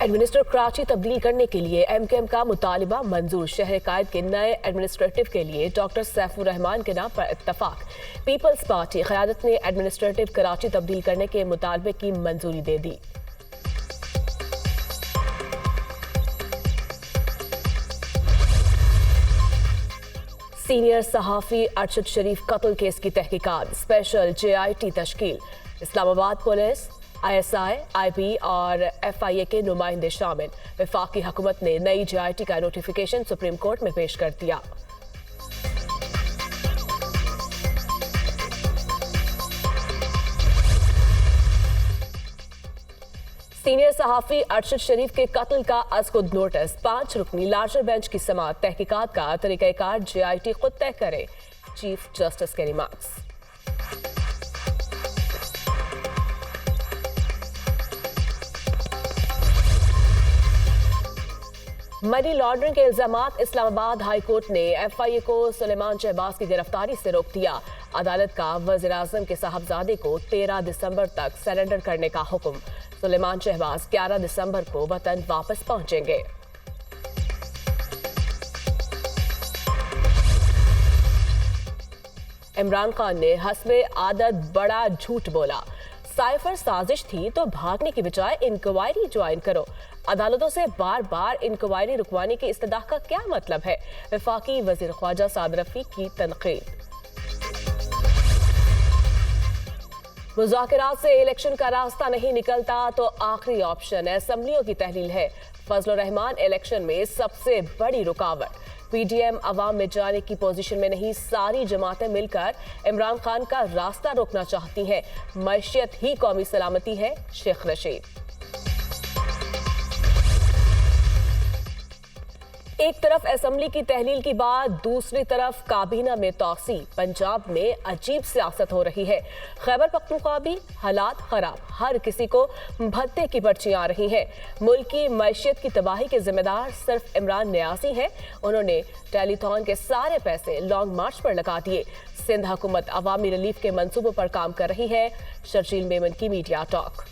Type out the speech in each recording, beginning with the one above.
Administrator Karachi तब्दील करने के लिए MKM का मुतालिबा मंजूर। शहर कायद के नए एडमिनिस्ट्रेटिव के लिए डॉक्टर सैफुर रहमान के नाम पर इत्तफाक। पीपल्स पार्टी क़यादत ने एडमिनिस्ट्रेटिव कराची तब्दील करने के मुतालबे की मंजूरी दे दी। सीनियर सहाफ़ी अरशद शरीफ कत्ल केस की तहकीकात। स्पेशल JIT तश्कील। इस्लामाबाद पुलिस, ISI, IP और FIA के नुमाइंदे शामिल। वफाकी हुकूमत ने नई JIT का नोटिफिकेशन सुप्रीम कोर्ट में पेश कर दिया। सीनियर सहाफ़ी अरशद शरीफ के कत्ल का अज़खुद नोटिस। 5 रुकनी लार्जर बेंच की समाअत। तहकीकात का तरीक़ाकार JIT खुद तय करे। चीफ जस्टिस के रिमार्क्स। मनी लॉन्ड्रिंग के इल्जामात। इस्लामाबाद हाई कोर्ट ने FIA को सुलेमान शहबाज की गिरफ्तारी से रोक दिया। अदालत का वज़ीर आज़म के साहबजादे को 13 दिसंबर तक सरेंडर करने का हुक्म। सुलेमान शहबाज 11 दिसंबर को वतन वापस पहुंचेंगे। इमरान खान ने हस्बे आदत बड़ा झूठ बोला। साइफर साजिश थी तो भागने की बजाय इंक्वायरी ज्वाइन करो। अदालतों से बार बार इंक्वायरी रुकवाने की इस्तदाह का क्या मतलब है? वफाकी वजीर ख्वाजा साद रफीक की तनकीद। मुज़ाकरात से इलेक्शन का रास्ता नहीं निकलता तो आखिरी ऑप्शन असेंबलियों की तहलील है। फजल रहमान इलेक्शन में सबसे बड़ी रुकावट। PDM अवाम में जाने की पोजीशन में नहीं। सारी जमातें मिलकर इमरान खान का रास्ता रोकना चाहती हैं। मैशियत ही कौमी सलामती है। शेख रशीद। एक तरफ असेंबली की तहलील की बात, दूसरी तरफ काबीना में तौसी। पंजाब में अजीब सियासत हो रही है। खैबर पख्तूनख्वा भी हालात खराब। हर किसी को भत्ते की पर्चियां आ रही हैं। मुल्क की मैशियत की तबाही के जिम्मेदार सिर्फ इमरान नियाज़ी हैं। उन्होंने टेलीथॉन के सारे पैसे लॉन्ग मार्च पर लगा दिए। सिंध हुकूमत अवामी रिलीफ के मंसूबों पर काम कर रही है। शर्जील मेमन की media talk.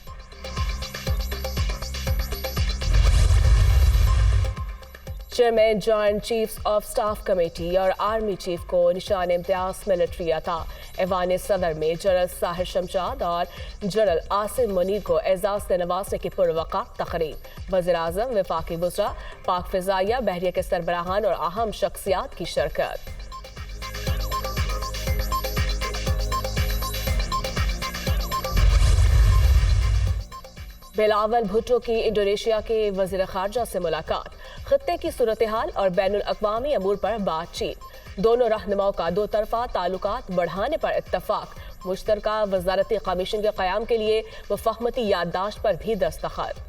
Chairman joint chiefs of staff committee और आर्मी चीफ को निशान इम्तियाज मिलिट्री अता। ऐवान सदर में जनरल साहिर शमशाद और जनरल आसिम मुनीर को एजाज से नवाजने की पुरवका तकरीब। वज़ीर आज़म, वफाकी वज़रा, पाक फ़िज़ाइया, बहरिया के सरबराहान और अहम शख्सियात की शिरकत। बिलावल भुट्टो की इंडोनेशिया के वज़ीर ख़ारजा से मुलाकात। खत्ते की सूरत हाल और बैनुल अक़वामी अमूर पर बातचीत। दोनों रहनुमाओं का दो तरफ़ा ताल्लुकात बढ़ाने पर इत्तफ़ाक़। मुश्तरका वज़ारती कमीशन के क़याम के लिए मुफ़ाहमती याददाश्त पर भी दस्तखत।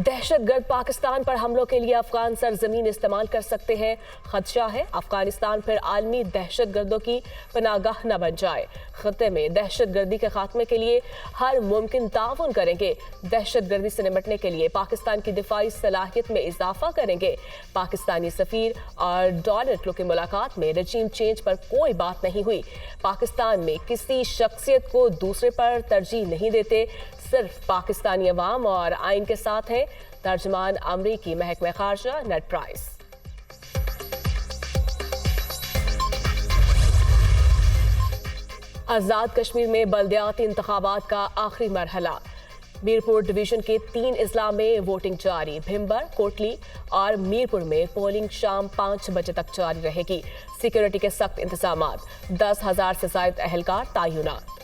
दहशतगर्द पाकिस्तान पर हमलों के लिए अफगान सरजमीन इस्तेमाल कर सकते हैं। खदशा है अफगानिस्तान फिर आलमी दहशतगर्दों की पनागाह न बन जाए। खत्ते में दहशतगर्दी के खात्मे के लिए हर मुमकिन ताउन करेंगे। दहशतगर्दी से निपटने के लिए पाकिस्तान की दिफाई सलाहियत में इजाफा करेंगे। पाकिस्तानी सफीर और डोनाल्ड की मुलाकात में रजीम चेंज पर कोई बात नहीं हुई। पाकिस्तान में किसी शख्सियत को दूसरे पर तरजीह नहीं देते, सिर्फ पाकिस्तानी अवाम और आइन के साथ है। तर्जमान अमरीकी महकमा खारजा नेड प्राइस। आज़ाद कश्मीर में बल्दियाती इंतखाबात का आखिरी मरहला। मीरपुर डिवीजन के 3 अजला में वोटिंग जारी। भिम्बर, कोटली और मीरपुर में पोलिंग शाम 5 बजे तक जारी रहेगी। सिक्योरिटी के सख्त इंतजामात। 10,000 से ज़ायद अहलकार तैनात।